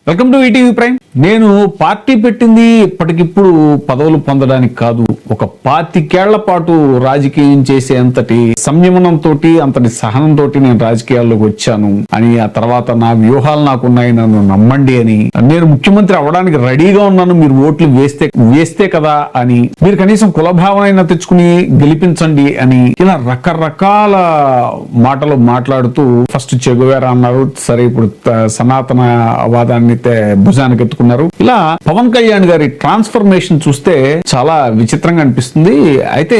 Welcome to ETV prime. నేను party పెట్టింది ఇప్పటికిప్పుడు పదవులు పొందడానికి కాదు, ఒక 25 ఏళ్ల పాటు రాజకీయం చేసే అంతటి సంయమనంతో అంతటి సహనంతో నేను రాజకీయాల్లోకి వచ్చాను అని, ఆ తర్వాత నా వ్యూహాలు నాకున్నాయి, నన్ను నమ్మండి అని, నేను ముఖ్యమంత్రి అవ్వడానికి రెడీగా ఉన్నాను, మీరు ఓట్లు వేస్తే కదా అని, మీరు కనీసం కులభావన తెచ్చుకుని గెలిపించండి అని, ఇలా రకరకాల మాటలు మాట్లాడుతూ ఫస్ట్ చెగువేరా అన్నారు. సరే, ఇప్పుడు సనాతన వాదాన్ని భుజానికి ఎత్తుకున్నారు. ఇలా పవన్ కళ్యాణ్ గారి ట్రాన్స్ఫర్మేషన్ చూస్తే చాలా విచిత్రంగా అనిపిస్తుంది. అయితే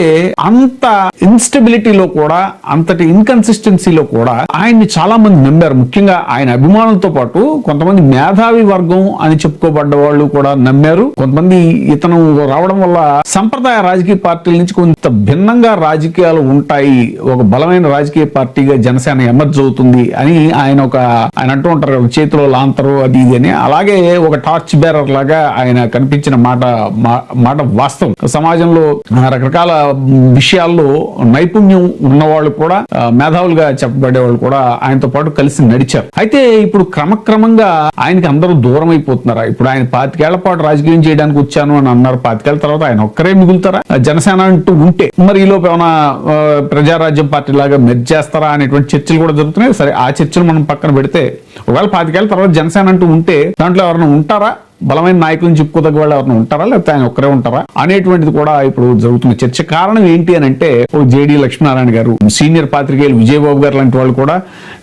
అంత ఇన్స్టెబిలిటీలో కూడా, అంతటి ఇన్కన్సిస్టెన్సీలో కూడా ఆయన్ని చాలా మంది నమ్మారు. ముఖ్యంగా ఆయన అభిమానులతో పాటు కొంతమంది మేధావి వర్గం అని చెప్పుకోబడ్డ వాళ్ళు కూడా నమ్మారు. కొంతమంది ఇతను రావడం వల్ల సంప్రదాయ రాజకీయ పార్టీల నుంచి కొంత భిన్నంగా రాజకీయాలు ఉంటాయి, ఒక బలమైన రాజకీయ పార్టీగా జనసేన ఎమర్జ్ అవుతుంది అని ఆయన అంటూ ఉంటారు, చేతిలో లాంతరు అది ఇది అని. అలాగే ఒక టార్చ్ బేరర్ లాగా ఆయన కనిపించిన మాట వాస్తవం. సమాజంలో రకరకాల విషయాల్లో నైపుణ్యం ఉన్నవాళ్ళు కూడా, మేధావులుగా చెప్పబడే వాళ్ళు కూడా ఆయనతో పాటు కలిసి నడిచారు. అయితే ఇప్పుడు క్రమక్రమంగా ఆయనకి అందరూ దూరం అయిపోతున్నారా? ఇప్పుడు ఆయన 25 ఏళ్ల పాటు రాజకీయం చేయడానికి వచ్చాను అని అన్నారు. 25 ఏళ్ల తర్వాత ఆయన ఒక్కరే మిగులుతారా జనసేన అంటూ ఉంటే? మరి ఈలోపు ఏమైనా ప్రజారాజ్యం పార్టీ లాగా మెర్జ్ చేస్తారా అనేటువంటి చర్చలు కూడా జరుగుతున్నాయి. సరే, ఆ చర్చలు మనం పక్కన పెడితే, ఒకవేళ 25 ఏళ్ల తర్వాత జనసేన అంటూ ఉంటే దాంట్లో ఎవరైనా ఉంటారా? బలమైన నాయకులను చెప్పుకోదగ్గ వాళ్ళు ఎవరైనా ఉంటారా, లేకపోతే ఆయన ఒక్కరే ఉంటారా అనేటువంటిది కూడా ఇప్పుడు జరుగుతున్న చర్చ. కారణం ఏంటి అని అంటే, జేడి లక్ష్మీనారాయణ గారు, సీనియర్ పాత్రికేయులు విజయబాబు గారు లాంటి వాళ్ళు కూడా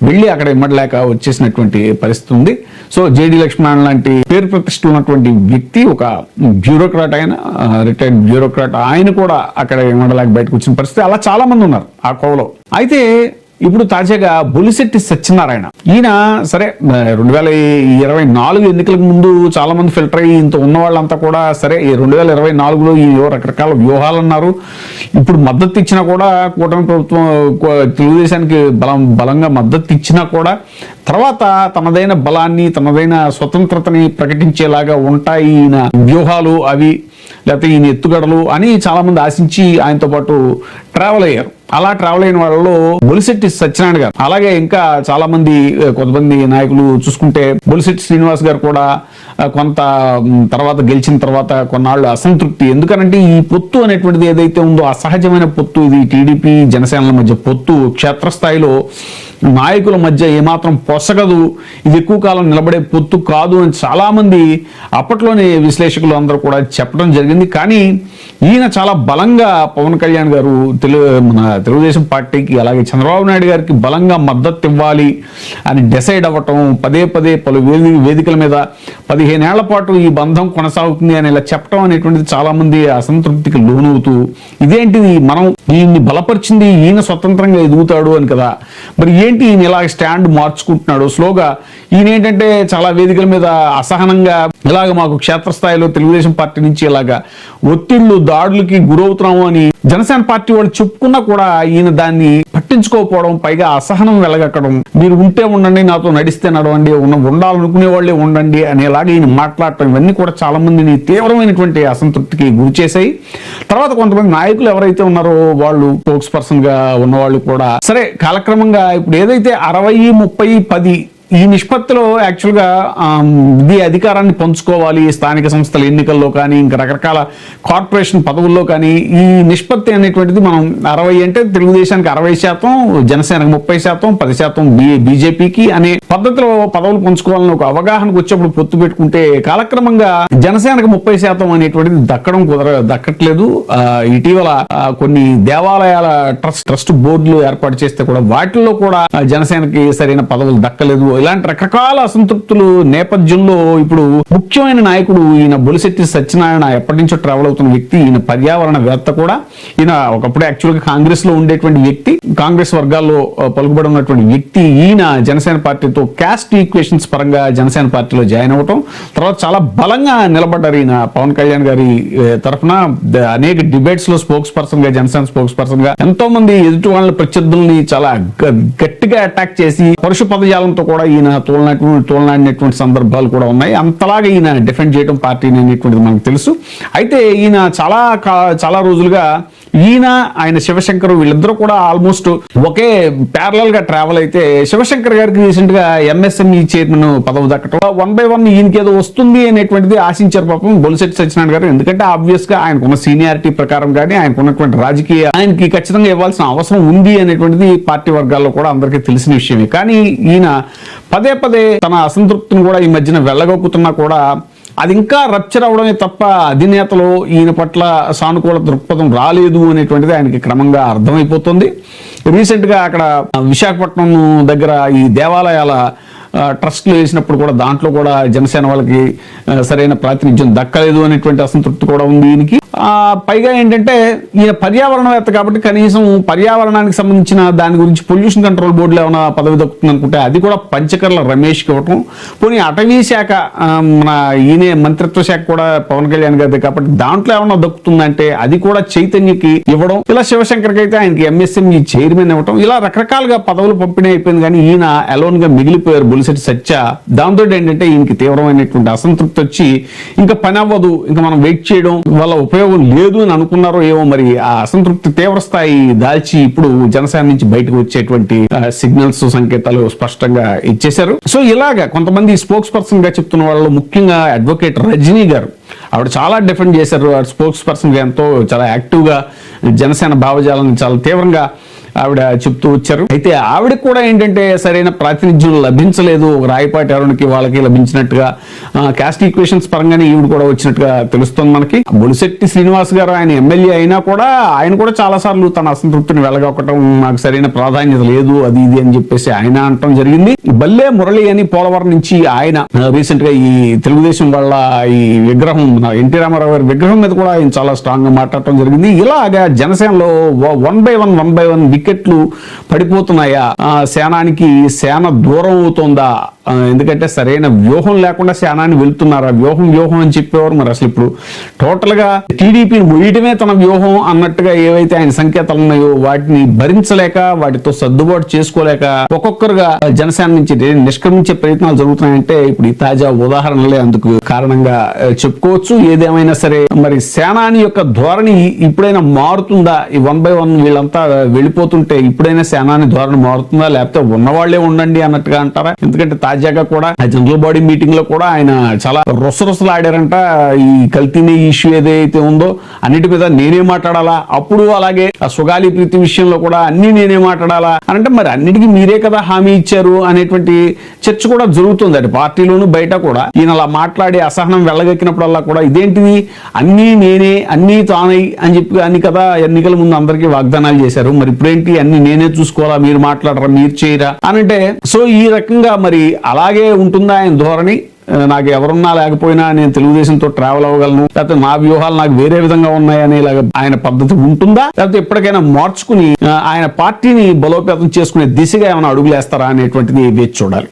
వెళ్ళి అక్కడ ఇమ్మడలేక వచ్చేసినటువంటి పరిస్థితి ఉంది. సో జేడి లక్ష్మీనారాయణ లాంటి పేరు ప్రతిష్టలు ఉన్నటువంటి వ్యక్తి, ఒక బ్యూరోక్రాట్, ఆయన రిటైర్డ్ బ్యూరోక్రాట్, ఆయన కూడా అక్కడ ఇమ్మడలేక బయటకు వచ్చిన పరిస్థితి. అలా చాలా మంది ఉన్నారు ఆ కోవలో. అయితే ఇప్పుడు తాజాగా బొలిశెట్టి సత్యనారాయణ, ఈయన సరే 2024 ఎన్నికలకు ముందు చాలా మంది ఫిల్టర్ అయ్యి ఇంత ఉన్న వాళ్ళంతా కూడా సరే 2024లో ఈ రకరకాల వ్యూహాలు అన్నారు. ఇప్పుడు మద్దతు ఇచ్చినా కూడా, కూటమి ప్రభుత్వం తెలుగుదేశానికి బలంగా మద్దతు ఇచ్చినా కూడా తర్వాత తనదైన బలాన్ని, తనదైన స్వతంత్రతని ప్రకటించేలాగా ఉంటాయి ఈయన వ్యూహాలు, అవి లేకపోతే ఈయన ఎత్తుగడలు అని చాలా మంది ఆశించి ఆయనతో పాటు ట్రావెల్ అయ్యారు. అలా ట్రావెల్ అయిన వాళ్ళలో బొలిశెట్టి సత్యనారాయణ గారు, అలాగే ఇంకా చాలా మంది కొంతమంది నాయకులు చూసుకుంటే, బొలిశెట్టి శ్రీనివాస్ గారు కూడా కొంత తర్వాత గెలిచిన తర్వాత కొన్నాళ్ళు అసంతృప్తి. ఎందుకనంటే ఈ పొత్తు అనేటువంటిది ఏదైతే ఉందో అసహజమైన పొత్తు, ఇది టీడీపీ జనసేనల మధ్య పొత్తు, క్షేత్రస్థాయిలో నాయకుల మధ్య ఏమాత్రం పొసగదు, ఇది ఎక్కువ కాలం నిలబడే పొత్తు కాదు అని చాలా మంది అప్పట్లోనే విశ్లేషకులు అందరూ కూడా చెప్పడం జరిగింది. కానీ ఈయన చాలా బలంగా పవన్ కళ్యాణ్ గారు మన తెలుగుదేశం పార్టీకి, అలాగే చంద్రబాబు నాయుడు గారికి బలంగా మద్దతు ఇవ్వాలి అని డిసైడ్ అవ్వటం, పదే పలు వేదికల మీద 15 ఏళ్ల పాటు ఈ బంధం కొనసాగుతుంది అని ఇలా చెప్పడం అనేటువంటిది చాలా మంది అసంతృప్తికి లోనవుతూ, ఇదేంటిది, మనం ఈయన్ని బలపరిచింది ఈయన స్వతంత్రంగా ఎదుగుతాడు అని కదా, మరి ఏంటి ఈయన ఇలా స్టాండ్ మార్చుకుంటున్నాడు స్లోగా? ఈయన ఏంటంటే చాలా వేదికల మీద అసహనంగా, ఇలాగ మాకు క్షేత్రస్థాయిలో తెలుగుదేశం పార్టీ నుంచి ఇలాగా ఒత్తిళ్లు, దాడులకి గురవుతున్నాము అని జనసేన పార్టీ వాళ్ళు చెప్పుకున్నా కూడా ఈయన దాన్ని పట్టించుకోకపోవడం, పైగా అసహనం వెలగక్కడం, మీరు ఉంటే ఉండండి, నాతో నడిస్తే నడవండి, ఉండాలనుకునే వాళ్ళే ఉండండి అనేలాగా ఈయన మాట్లాడటం, ఇవన్నీ కూడా చాలా మందిని తీవ్రమైనటువంటి అసంతృప్తికి గురి చేశాయి. తర్వాత కొంతమంది నాయకులు ఎవరైతే ఉన్నారో వాళ్ళు, స్పోక్స్ పర్సన్ గా ఉన్నవాళ్ళు కూడా సరే కాలక్రమంగా ఇప్పుడు ఏదైతే 60-30-10 ఈ నిష్పత్తిలో యాక్చువల్గా ఇది అధికారాన్ని పంచుకోవాలి, స్థానిక సంస్థల ఎన్నికల్లో కానీ, ఇంకా రకరకాల కార్పొరేషన్ పదవుల్లో కానీ, ఈ నిష్పత్తి అనేటువంటిది మనం 60 అంటే తెలుగుదేశానికి 60%, జనసేనకు 30%, 10% బీజేపీకి అనే పద్ధతిలో పదవులు పంచుకోవాలని ఒక అవగాహనకు వచ్చేప్పుడు పొత్తు పెట్టుకుంటే, కాలక్రమంగా జనసేనకు 30% అనేటువంటిది దక్కట్లేదు. ఇటీవల కొన్ని దేవాలయాల ట్రస్ట్ బోర్డులు ఏర్పాటు చేస్తే కూడా వాటిల్లో కూడా జనసేనకి సరైన పదవులు దక్కలేదు. ఇలాంటి రకరకాల అసంతృప్తులు నేపథ్యంలో ఇప్పుడు ముఖ్యమైన నాయకుడు ఈయన బొలిశెట్టి సత్యనారాయణ, ఎప్పటి నుంచో ట్రావెల్ అవుతున్న వ్యక్తి, ఈయన పర్యావరణవేత్త కూడా, ఈయన ఒకప్పుడు యాక్చువల్గా కాంగ్రెస్ లో ఉండేటువంటి వ్యక్తి, కాంగ్రెస్ వర్గాల్లో పలుకుబడి ఉన్నటువంటి వ్యక్తి. ఈయన జనసేన పార్టీతో క్యాస్ట్ ఈక్వేషన్స్ పరంగా జనసేన పార్టీలో జాయిన్ అవ్వటం, తర్వాత చాలా బలంగా నిలబడ్డారు ఈయన పవన్ కళ్యాణ్ గారి తరఫున. అనేక డిబేట్స్ లో స్పోక్స్ పర్సన్ గా, జనసేన స్పోక్స్ పర్సన్ గా ఎంతో మంది ఎదుటి వాళ్ళ ప్రత్యర్థుల్ని చాలా గట్టిగా అటాక్ చేసి పరుష పదజాలంతో కూడా ఈయన తోలనాడినటువంటి సందర్భాలు కూడా ఉన్నాయి. అంతలాగా ఈయన డిఫెండ్ చేయడం పార్టీని అనేటువంటిది మనకు తెలుసు. అయితే ఈయన చాలా రోజులుగా ఈయన ఆయన శివశంకర్ వీళ్ళిద్దరూ కూడా ఆల్మోస్ట్ ఒకే ప్యారలల్ గా ట్రావెల్ అయితే శివశంకర్ గారికి రీసెంట్ గా ఎంఎస్ఎంఈ చైర్మన్ పదవి దక్కటం 1 by 1 ఈయనకి ఏదో వస్తుంది అనేటువంటిది ఆశించారు పాపం బొలిశెట్టి సత్యనారాయణ గారు. ఎందుకంటే ఆబ్వియస్ గా ఆయనకున్న సీనియారిటీ ప్రకారం కానీ ఆయనకున్నటువంటి రాజకీయ ఆయనకి ఖచ్చితంగా ఇవ్వాల్సిన అవసరం ఉంది అనేటువంటిది పార్టీ వర్గాల్లో కూడా అందరికీ తెలిసిన విషయమే. కానీ ఈయన పదే పదే తన అసంతృప్తిని కూడా ఈ మధ్యన వెళ్ళగొక్కుతున్నా కూడా అది ఇంకా రప్చర్ అవడమే తప్ప అధినేతలు ఈయన పట్ల సానుకూల దృక్పథం రాలేదు అనేటువంటిది ఆయనకి క్రమంగా అర్థమైపోతుంది. రీసెంట్గా అక్కడ విశాఖపట్నం దగ్గర ఈ దేవాలయాల ట్రస్ట్లు వేసినప్పుడు కూడా దాంట్లో కూడా జనసేన వాళ్ళకి సరైన ప్రాతినిధ్యం దక్కలేదు అనేటువంటి అసంతృప్తి కూడా ఉంది ఈయనకి. పైగా ఏంటంటే ఈయన పర్యావరణవేత్త కాబట్టి కనీసం పర్యావరణానికి సంబంధించిన దాని గురించి పొల్యూషన్ కంట్రోల్ బోర్డులో ఏమైనా పదవి దక్కుతుంది అనుకుంటే అది కూడా పంచకర్ల రమేష్కి ఇవ్వటం. పోనీ అటవీ శాఖ మన ఈయనే మంత్రిత్వ శాఖ కూడా పవన్ కళ్యాణ్ గారిది కాబట్టి దాంట్లో ఏమైనా దక్కుతుందంటే అది కూడా చైతన్యకి ఇవ్వడం. ఇలా శివశంకర్కి అయితే ఆయనకి ఎంఎస్ఎంఈ చైర్మన్ ఇవ్వడం. ఇలా రకరకాలుగా పదవులు పంపిణీ అయిపోయింది. కానీ ఈయన అలోన్ గా మిగిలిపోయారు బొలిశెట్టి సత్య. దాంతో ఏంటంటే ఈయనకి తీవ్రమైనటువంటి అసంతృప్తి వచ్చి ఇంకా పని అవ్వదు, ఇంకా మనం వెయిట్ చేయడం వల్ల ఉపయోగం లేదు అని అనుకున్నారో ఏమో మరి ఆ అసంతృప్తి తీవ్ర స్థాయి దాల్చి ఇప్పుడు జనసేన నుంచి బయటకు వచ్చేటువంటి సిగ్నల్స్ సంకేతాలు స్పష్టంగా ఇచ్చేశారు. సో ఇలాగా కొంతమంది స్పోక్స్ పర్సన్ గా చెప్తున్న వాళ్ళు ముఖ్యంగా అడ్వకేట్ రజనీ గారు ఆవిడ చాలా డిఫెండ్ చేశారు. స్పోక్స్ పర్సన్ గా ఎంతో చాలా యాక్టివ్ గా జనసేన భావజాలను చాలా తీవ్రంగా ఆవిడ చెప్తూ వచ్చారు. అయితే ఆవిడకి కూడా ఏంటంటే సరైన ప్రాతినిధ్యం లభించలేదు. రాయపాటి అరుణ్కి వాళ్ళకి లభించినట్టుగా క్యాస్ట్ ఈక్వేషన్స్ పరంగానే ఈవిడ కూడా వచ్చినట్టుగా తెలుస్తుంది మనకి. బొలిశెట్టి శ్రీనివాస్ గారు ఆయన ఎమ్మెల్యే అయినా కూడా ఆయన కూడా చాలా సార్లు తన అసంతృప్తిని వెళ్ళగొక్కడం, నాకు సరైన ప్రాధాన్యత లేదు అది ఇది అని చెప్పేసి ఆయన అనటం జరిగింది. బల్లే మురళి అని పోలవరం నుంచి ఆయన రీసెంట్ గా ఈ తెలుగుదేశం వాళ్ళ ఈ విగ్రహం ఎన్టీ రామారావు గారి విగ్రహం మీద కూడా ఆయన చాలా స్ట్రాంగ్ గా మాట్లాడటం జరిగింది. ఇలాగా జనసేనలో 1 by 1 వికెట్లు పడిపోతున్నాయా, సేనానికి సేన దూరం అవుతుందా, ఎందుకంటే సరైన వ్యూహం లేకుండా సేనాన్ని వెళ్తున్నారా, వ్యూహం అని చెప్పేవారు. మరి అసలు ఇప్పుడు టోటల్ గా టీడీపీని మొయ్యటమే తన వ్యూహం అన్నట్టుగా ఏవైతే ఆయన సంకేతాలు ఉన్నాయో వాటిని భరించలేక వాటితో సర్దుబాటు చేసుకోలేక ఒక్కొక్కరుగా జనసేన నుంచి నిష్క్రమించే ప్రయత్నాలు జరుగుతున్నాయంటే ఇప్పుడు ఈ తాజా ఉదాహరణలే అందుకు కారణంగా చెప్పుకోవచ్చు. ఏదేమైనా సరే మరి సేనాని యొక్క ధోరణి ఇప్పుడైనా మారుతుందా, ఈ 1 by 1 వీళ్ళంతా వెళ్ళిపోతుంటే ఇప్పుడైనా సేనాని ధోరణి మారుతుందా, లేకపోతే ఉన్నవాళ్లే ఉండండి అన్నట్టుగా అంటారా? ఎందుకంటే తాజాగా కూడా జనరల్ బాడీ మీటింగ్ లో కూడా ఆయన చాలా రొసరొసలాడారంట. ఈ కల్తీనే ఇష్యూ ఏదైతే ఉందో అన్నిటి మీద నేనే మాట్లాడాలా, అప్పుడు అలాగే ఆ సుగాలి ప్రీతి విషయంలో కూడా అన్ని నేనే మాట్లాడాలా అని అంటే మరి అన్నిటికీ మీరే కదా హామీ ఇచ్చారు అనేటువంటి చర్చ కూడా జరుగుతుంది అటు పార్టీలోను బయట కూడా. ఈయన అలా మాట్లాడి అసహనం వెళ్ళగెక్కినప్పుడల్లా కూడా ఇదేంటిది అన్నీ నేనే అన్నీ తానై అని చెప్పి అన్ని కదా ఎన్నికల ముందు అందరికీ వాగ్దానాలు చేశారు, మరి ఇప్పుడేంటి అన్ని నేనే చూసుకోవాలా, మీరు మాట్లాడరా, మీరు చేయరా అని అంటే. సో ఈ రకంగా మరి అలాగే ఉంటుందా ఆయన ధోరణి? నాకు ఎవరున్నా లేకపోయినా నేను తెలుగుదేశంతో ట్రావెల్ అవ్వగలను, లేకపోతే నా వ్యూహాలు నాకు వేరే విధంగా ఉన్నాయనే ఆయన పద్ధతి ఉంటుందా, లేకపోతే ఎప్పటికైనా మార్చుకుని ఆయన పార్టీని బలోపేతం చేసుకునే దిశగా ఏమైనా అడుగులేస్తారా అనేటువంటిది వేచి చూడాలి.